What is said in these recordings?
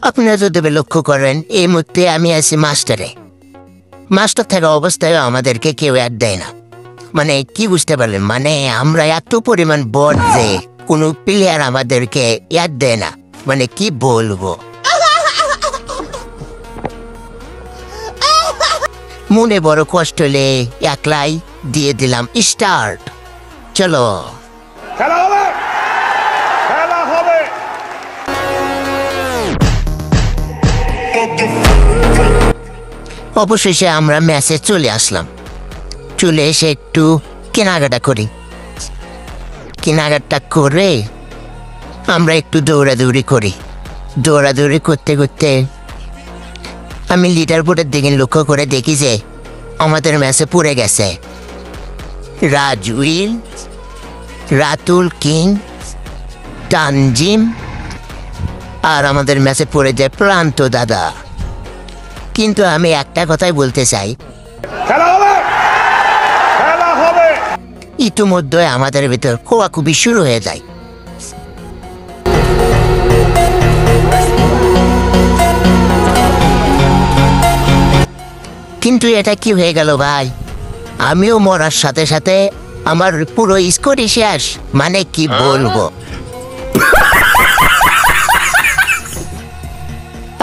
আপনারা যদি লক্ষ্য করেন এই মুহূর্তে আমি আছি মাস্টার থাকা অবস্থায় আমাদেরকে কেউ অ্যাড দেয় না। মানে কি বুঝতে পারলেন? মানে আমরা এত পরিমাণ বট যে কোনো প্লেয়ার আমাদেরকে অ্যাড দেয় না। মানে কি বলবো, মনে বড় কষ্ট হলে একলাই দিয়ে দিলাম স্টার্ট। চলো খেলা হবে, খেলা হবে। অবশেষে আমরা ম্যাচে চলে আসলাম। চলে এসে একটু কেনাকাটা করি। কেনাকাটা করে আমরা একটু দৌড়াদৌড়ি করি। দৌড়াদৌড়ি করতে করতে আমি লিডার বোর্ডের দিকে লক্ষ্য করে দেখি যে আমাদের ম্যাচে পড়ে গেছে রাজউইল, রাতুল কিং, তানজিম, আর আমাদের ম্যাচে পড়ে যায় প্রান্ত দাদা। কিন্তু আমি একটা কথাই বলতে চাই, খেলা হবে, খেলা হবে। ইতিমধ্যে আমাদের ভিতর খোয়াখুবি শুরু হয়ে যায়। কিন্তু এটা কি হয়ে গেল ভাই? আমিও মরার সাথে সাথে আমার পুরো স্কোরই শেষ। মানে কি বলবো।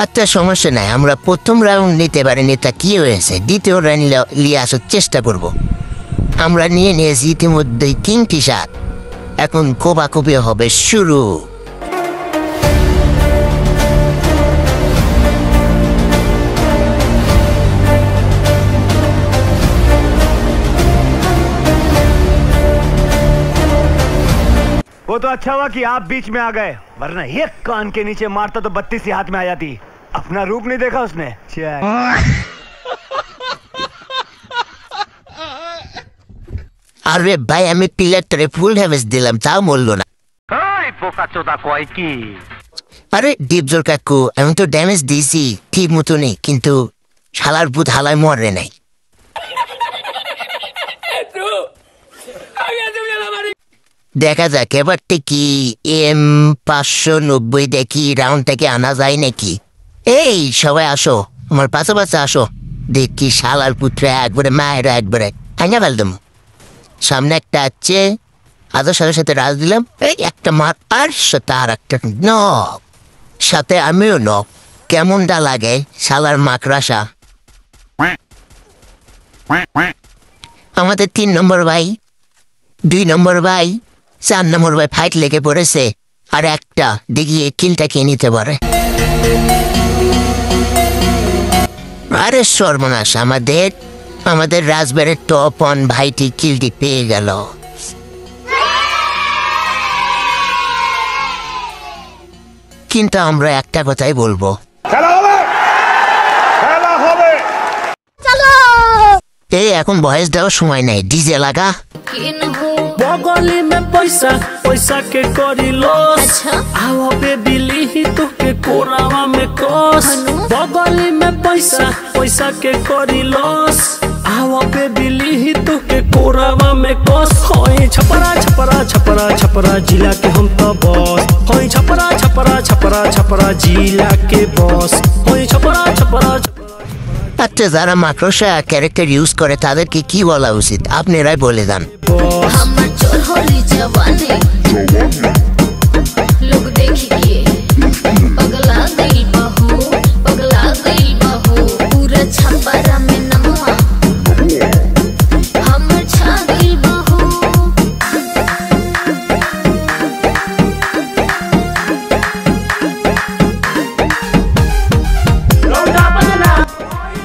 আচ্ছা সমস্যা নাই, আমরা প্রথম রাউন্ড নিতে পারিনি, তা কি হয়েছে? দ্বিতীয় রাউন্ড নিয়ে আসার চেষ্টা করব। আমরা নিয়ে নিয়েছি ইতিমধ্যেই কিংটি শার্ট। এখন কোবাকুবি হবে শুরু। वो तो अच्छा हुआ कि आप बीच में आ गए, वरना एक कान के नीचे मारता तो 32 ही हाथ में आ जाती। अपना रूप नहीं देखा उसने। আরে ভাই আমি প্লেয়ারটারে ফুল ড্যামেজ দিলাম, তাও মরল না। আরে ডিপজোর কাকু, আমি তো ড্যামেজ দিয়েছি ঠিক মতনই, কিন্তু শালার ভূত হালায় মরে নাই। দেখা যাক এবারটা কি M590 দেখি রাউন্ডটাকে আনা যায় নাকি। এই সবাই আসো, আমার পাশে পাশে আসো, দেখি শালার পুত্রে একবারে মায়েরা একবারে হাঙ্গা ফেলতাম। সামনে একটা আছে, আদার সাথে সাথে রাজ দিলাম, এই একটা মার, আর তার একটা নক, সাথে আমিও নক। কেমনটা লাগে শালার মাকড়াসা। আমাদের 3 নম্বর ভাই, 2 নম্বর ভাই, 4 নম্বর ভাই ফাইট লেগে পড়েছে। আর একটা দেখি কিলটা কে নিতে পারে। আরে সর্বনাশ, আমাদের রাজবাড়ির টপ অন ভাইটি কিলটি পেয়ে গেল। কিন্তু আমরা একটা কথাই বলবো, খেলা হবে, খেলা হবে। এই এখন ভয়েস দেওয়ার সময় নাই, ডিজে লাগা। बगली में पैसा पैसा के करी लॉस। आओ बेबी ली तो के कोरावा में कस। बगली में पैसा पैसा के करी लॉस। आओ बेबी ली तो के कोरावा में कस। होई छपरा छपरा छपरा छपरा जिला के हम तो बॉस। होई छपरा छपरा छपरा छपरा जिला के बॉस। होई छपरा छपरा। আচ্ছা যারা মাকড়সা ক্যারেক্টার ইউজ করে তাদেরকে কি বলা উচিত আপনারাই বলে দেন।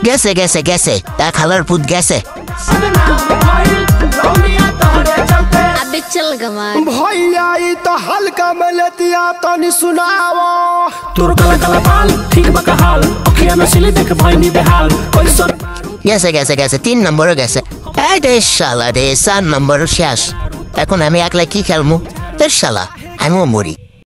গেছে গেছে গেছে, তা খালার পুত গেছে। भैया तो हल्का में लेतिया तो नहीं सुनाओ। तोर काला काला बाल ठीक बका हाल, अखियां नशीली देख भाई नी बेहाल। গেছে গেছে গেছে, 3 নম্বরও গেছে। এই রে শালা রে, 4 নম্বরও শেষ। এখন আমি একলা কি খেলবো? শালা আমিও মরি।